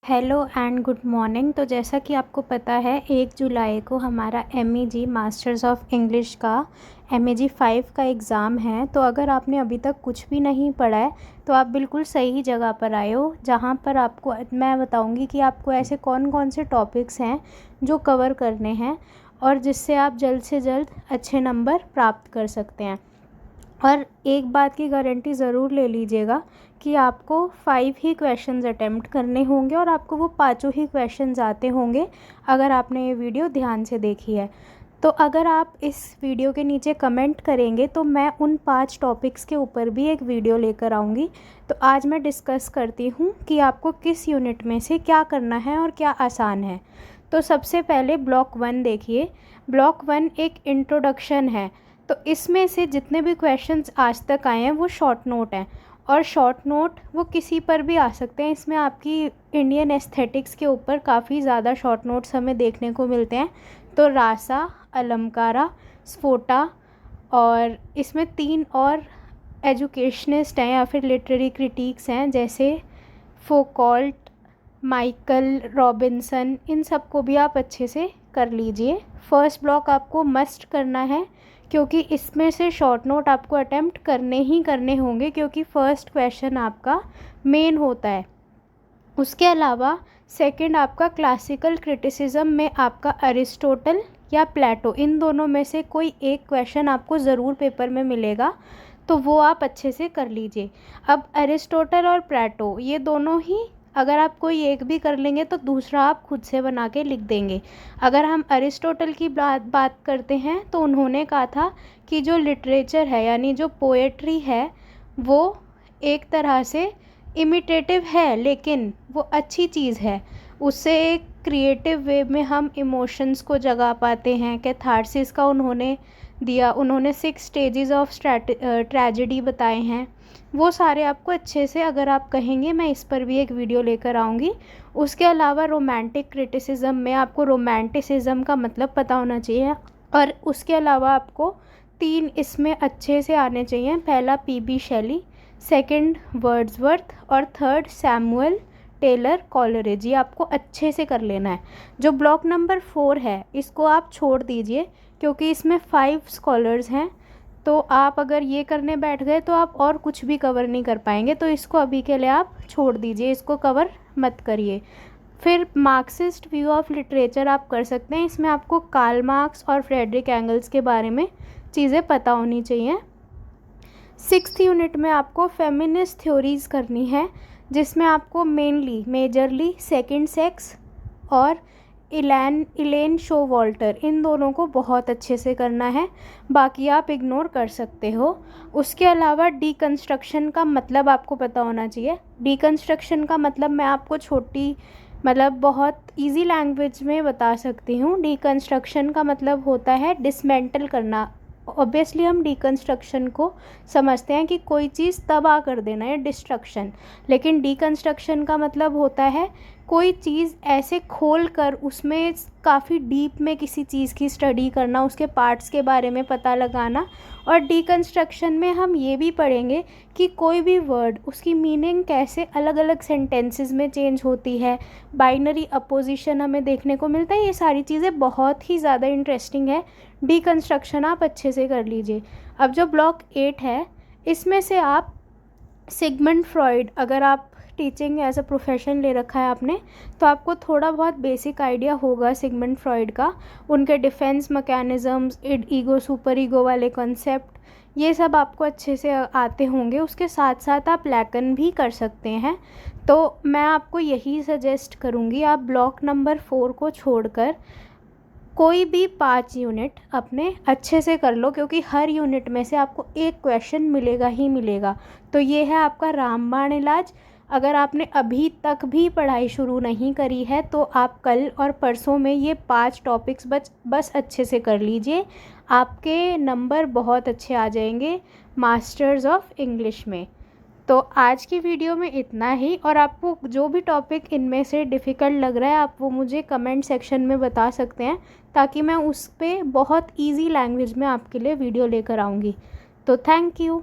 Hello and good morning. तो जैसा कि आपको पता है 1 जुलाई को हमारा MEG मास्टर्स ऑफ इंग्लिश का MEG 5 का एग्ज़ाम है। तो अगर आपने अभी तक कुछ भी नहीं पढ़ा है तो आप बिल्कुल सही जगह पर आए हो, जहाँ पर आपको मैं बताऊंगी कि आपको ऐसे कौन कौन से टॉपिक्स हैं जो कवर करने हैं और जिससे आप जल्द से जल्द अच्छे नंबर प्राप्त कर सकते हैं। और एक बात की गारंटी ज़रूर ले लीजिएगा कि आपको 5 ही क्वेश्चंस अटेम्प्ट करने होंगे और आपको वो पाँचों ही क्वेश्चंस आते होंगे अगर आपने ये वीडियो ध्यान से देखी है। तो अगर आप इस वीडियो के नीचे कमेंट करेंगे तो मैं उन 5 टॉपिक्स के ऊपर भी एक वीडियो लेकर आऊँगी। तो आज मैं डिस्कस करती हूँ कि आपको किस यूनिट में से क्या करना है और क्या आसान है। तो सबसे पहले ब्लॉक 1 देखिए। ब्लॉक 1 एक इंट्रोडक्शन है। तो इसमें से जितने भी क्वेश्चंस आज तक आए हैं वो शॉर्ट नोट हैं और शॉर्ट नोट वो किसी पर भी आ सकते हैं। इसमें आपकी इंडियन एस्थेटिक्स के ऊपर काफ़ी ज़्यादा शॉर्ट नोट्स हमें देखने को मिलते हैं। तो रासा, अलंकारा, स्फोटा और इसमें 3 और एजुकेशनिस्ट हैं या फिर लिटरेरी क्रिटिक्स हैं, जैसे फोकॉल्ट, माइकल रॉबिन्सन। इन सब को भी आप अच्छे से कर लीजिए। फर्स्ट ब्लॉक आपको मस्ट करना है क्योंकि इसमें से शॉर्ट नोट आपको अटेम्प्ट करने ही करने होंगे, क्योंकि फ़र्स्ट क्वेश्चन आपका मेन होता है। उसके अलावा सेकंड आपका क्लासिकल क्रिटिसिज्म में आपका अरिस्टोटल या प्लेटो, इन दोनों में से कोई एक क्वेश्चन आपको ज़रूर पेपर में मिलेगा, तो वो आप अच्छे से कर लीजिए। अब अरिस्टोटल और प्लेटो ये दोनों ही अगर आप कोई एक भी कर लेंगे तो दूसरा आप खुद से बना के लिख देंगे। अगर हम अरिस्टोटल की बात करते हैं तो उन्होंने कहा था कि जो लिटरेचर है यानी जो पोएट्री है वो एक तरह से इमिटेटिव है, लेकिन वो अच्छी चीज़ है। उससे एक क्रिएटिव वे में हम इमोशंस को जगा पाते हैं। कैथारसिस का उन्होंने दिया। उन्होंने 6 स्टेजेस ऑफ ट्रेजेडी बताए हैं। वो सारे आपको अच्छे से अगर आप कहेंगे, मैं इस पर भी एक वीडियो लेकर आऊँगी। उसके अलावा रोमांटिक क्रिटिसिज्म में आपको रोमांटिसिज्म का मतलब पता होना चाहिए और उसके अलावा आपको 3 इसमें अच्छे से आने चाहिए। पहला PB शेली, सेकंड वर्ड्सवर्थ और थर्ड सैमुअल टेलर कॉलरेज। ये आपको अच्छे से कर लेना है। जो ब्लॉक नंबर 4 है इसको आप छोड़ दीजिए क्योंकि इसमें 5 स्कॉलर्स हैं। तो आप अगर ये करने बैठ गए तो आप और कुछ भी कवर नहीं कर पाएंगे, तो इसको अभी के लिए आप छोड़ दीजिए, इसको कवर मत करिए। फिर मार्क्सिस्ट व्यू ऑफ लिटरेचर आप कर सकते हैं। इसमें आपको कार्ल मार्क्स और फ्रेडरिक एंगल्स के बारे में चीज़ें पता होनी चाहिए। 6th यूनिट में आपको फेमिनिस्ट थ्योरीज़ करनी है, जिसमें आपको मेजरली सेकंड सेक्स और इलेन शोवाल्टर, इन दोनों को बहुत अच्छे से करना है, बाकी आप इग्नोर कर सकते हो। उसके अलावा डीकंस्ट्रक्शन का मतलब आपको पता होना चाहिए। डीकंस्ट्रक्शन का मतलब मैं आपको बहुत इजी लैंग्वेज में बता सकती हूँ। डीकंस्ट्रक्शन का मतलब होता है डिसमेंटल करना। ऑब्वियसली हम डीकंस्ट्रक्शन को समझते हैं कि कोई चीज़ तबाह कर देना या डिस्ट्रक्शन, लेकिन डीकंस्ट्रक्शन का मतलब होता है कोई चीज़ ऐसे खोल कर उसमें काफ़ी डीप में किसी चीज़ की स्टडी करना, उसके पार्ट्स के बारे में पता लगाना। और डीकंस्ट्रक्शन में हम ये भी पढ़ेंगे कि कोई भी वर्ड उसकी मीनिंग कैसे अलग अलग सेंटेंसेस में चेंज होती है, बाइनरी अपोजिशन हमें देखने को मिलता है। ये सारी चीज़ें बहुत ही ज़्यादा इंटरेस्टिंग है। डीकंस्ट्रक्शन आप अच्छे से कर लीजिए। अब जो ब्लॉक 8 है इसमें से आप सिगमंड फ्रॉइड, अगर आप टीचिंग एज अ प्रोफेशन ले रखा है आपने, तो आपको थोड़ा बहुत बेसिक आइडिया होगा सिगमंड फ्रॉइड का। उनके defence mechanisms, ego super ego वाले कॉन्सेप्ट, ये सब आपको अच्छे से आते होंगे। उसके साथ साथ आप लैकन भी कर सकते हैं। तो मैं आपको यही सजेस्ट करूँगी, आप ब्लॉक नंबर 4 को छोड़कर कोई भी 5 यूनिट अपने अच्छे से कर लो, क्योंकि हर यूनिट में से आपको एक क्वेश्चन मिलेगा ही मिलेगा। तो ये है आपका रामबाण इलाज। अगर आपने अभी तक भी पढ़ाई शुरू नहीं करी है तो आप कल और परसों में ये 5 टॉपिक्स बस अच्छे से कर लीजिए। आपके नंबर बहुत अच्छे आ जाएंगे मास्टर्स ऑफ इंग्लिश में। तो आज की वीडियो में इतना ही, और आपको जो भी टॉपिक इनमें से डिफ़िकल्ट लग रहा है आप वो मुझे कमेंट सेक्शन में बता सकते हैं, ताकि मैं उस पर बहुत ईजी लैंग्वेज में आपके लिए वीडियो लेकर आऊँगी। तो थैंक यू।